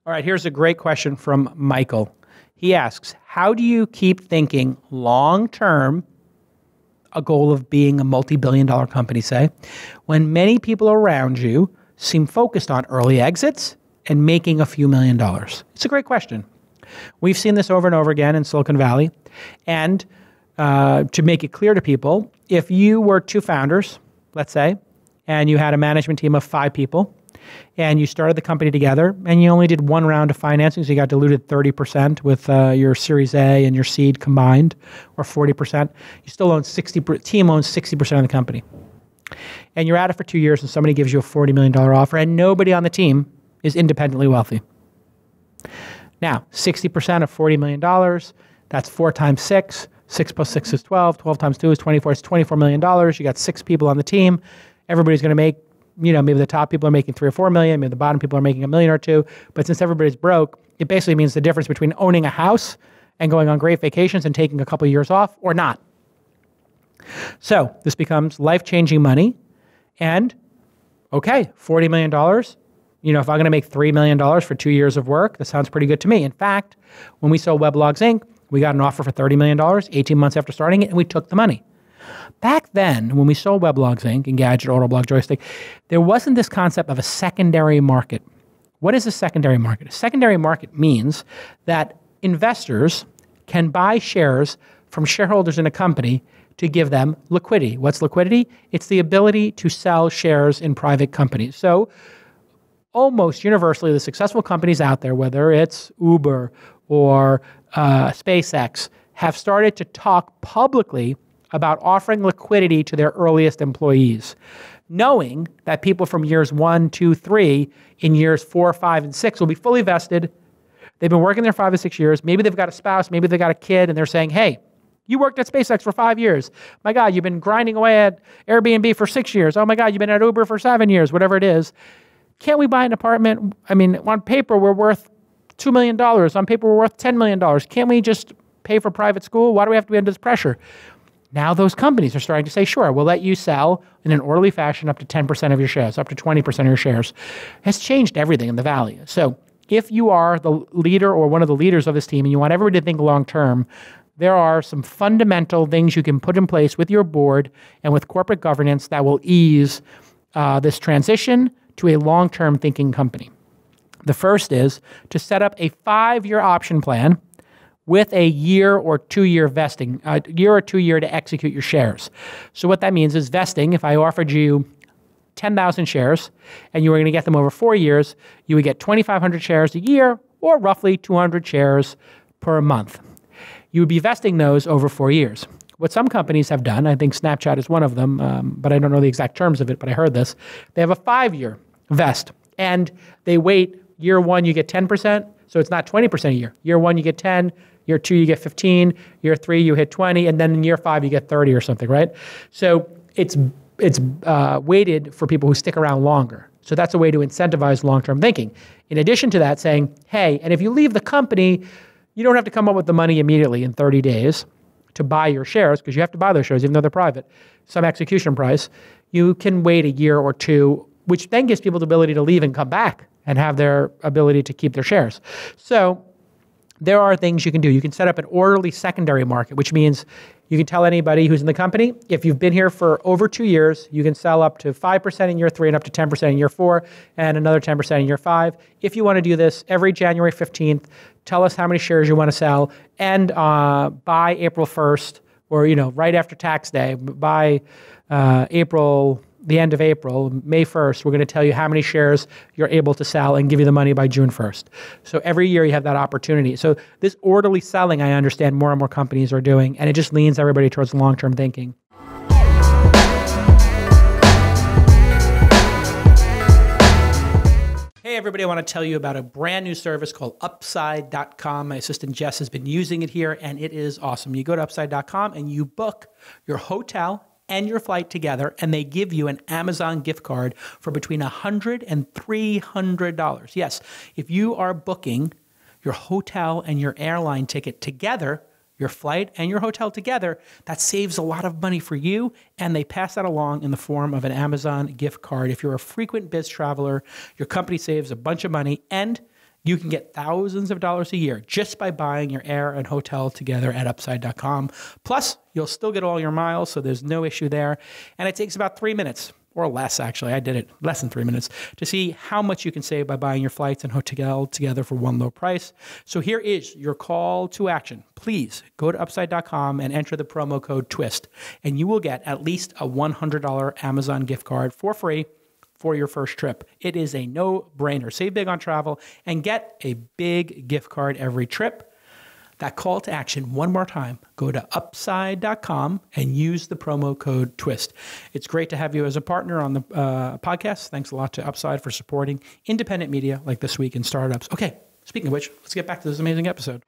All right, here's a great question from Michael. He asks, how do you keep thinking long-term, a goal of being a multi-billion-dollar company, say, when many people around you seem focused on early exits and making a few $1,000,000? It's a great question. We've seen this over and over again in Silicon Valley. And to make it clear to people, if you were two founders, let's say, and you had a management team of 5 people, and you started the company together, and you only did one round of financing, so you got diluted 30% with your Series A and your seed combined, or 40%. You still own team owns 60% of the company. And you're at it for 2 years, and somebody gives you a $40 million offer, and nobody on the team is independently wealthy. Now, 60% of $40 million, that's 4 times 6. 6 plus 6 is 12. 12 times 2 is 24. It's $24 million. You got 6 people on the team. Everybody's going to make, maybe the top people are making 3 or 4 million. Maybe the bottom people are making $1 million or 2. But since everybody's broke, it basically means the difference between owning a house and going on great vacations and taking a couple of years off or not. So this becomes life-changing money. And okay, $40 million. If I'm going to make $3 million for 2 years of work, that sounds pretty good to me. In fact, when we sold Weblogs Inc., we got an offer for $30 million, 18 months after starting it, and we took the money. Back then, when we sold Weblogs Inc., Engadget, Autoblog, Joystick, there wasn't this concept of a secondary market. What is a secondary market? A secondary market means that investors can buy shares from shareholders in a company to give them liquidity. What's liquidity? It's the ability to sell shares in private companies. So almost universally, the successful companies out there, whether it's Uber or SpaceX, have started to talk publicly about offering liquidity to their earliest employees, knowing that people from years 1, 2, 3, in years 4, 5, and 6 will be fully vested. They've been working there 5 or 6 years. Maybe they've got a spouse, maybe they've got a kid, and they're saying, hey, you worked at SpaceX for 5 years. My God, you've been grinding away at Airbnb for 6 years. Oh my God, you've been at Uber for 7 years, whatever it is. Can't we buy an apartment? I mean, on paper, we're worth $2 million. On paper, we're worth $10 million. Can't we just pay for private school? Why do we have to be under this pressure? Now those companies are starting to say, sure, we'll let you sell in an orderly fashion up to 10% of your shares, up to 20% of your shares. It's changed everything in the Valley. So if you are the leader or one of the leaders of this team and you want everybody to think long-term, there are some fundamental things you can put in place with your board and with corporate governance that will ease this transition to a long-term thinking company. The first is to set up a 5-year option plan with a year or 2-year vesting, year or 2 year to execute your shares. So what that means is vesting. If I offered you 10,000 shares and you were going to get them over 4 years, you would get 2,500 shares a year or roughly 200 shares per month. You would be vesting those over 4 years. What some companies have done, I think Snapchat is one of them, but I don't know the exact terms of it, but I heard this. They have a 5-year vest and they wait. Year 1, you get 10%, so it's not 20% a year. Year 1, you get 10. Year 2, you get 15. Year 3, you hit 20. And then in year 5, you get 30 or something, right? So it's weighted for people who stick around longer. So that's a way to incentivize long-term thinking. In addition to that, saying, hey, and if you leave the company, you don't have to come up with the money immediately in 30 days to buy your shares, because you have to buy those shares, even though they're private, some execution price. You can wait a year or 2, which then gives people the ability to leave and come back and have their ability to keep their shares. So there are things you can do. You can set up an orderly secondary market, which means you can tell anybody who's in the company, if you've been here for over 2 years, you can sell up to 5% in year 3 and up to 10% in year 4 and another 10% in year 5. If you want to do this every January 15th, tell us how many shares you want to sell, and by April 1st, or right after tax day, by the end of April, May 1st, we're going to tell you how many shares you're able to sell and give you the money by June 1st. So every year you have that opportunity. So this orderly selling, I understand more and more companies are doing, and it just leans everybody towards long-term thinking. Hey everybody, I want to tell you about a brand new service called Upside.com. My assistant Jess has been using it here, and it is awesome. You go to Upside.com and you book your hotel and your flight together, and they give you an Amazon gift card for between $100 and $300. Yes, if you are booking your hotel and your airline ticket together, your flight and your hotel together, that saves a lot of money for you, and they pass that along in the form of an Amazon gift card. If you're a frequent biz traveler, your company saves a bunch of money, and You can get thousands of dollars a year just by buying your air and hotel together at Upside.com. Plus, you'll still get all your miles, so there's no issue there. And it takes about 3 minutes, or less actually, I did it less than 3 minutes, to see how much you can save by buying your flights and hotel together for one low price. So here is your call to action. Please go to Upside.com and enter the promo code TWIST, and you will get at least a $100 Amazon gift card for free for your first trip. It is a no-brainer. Save big on travel and get a big gift card every trip. That call to action, one more time, go to Upside.com and use the promo code TWIST. It's great to have you as a partner on the podcast. Thanks a lot to Upside for supporting independent media like This Week in Startups. Okay, speaking of which, let's get back to this amazing episode.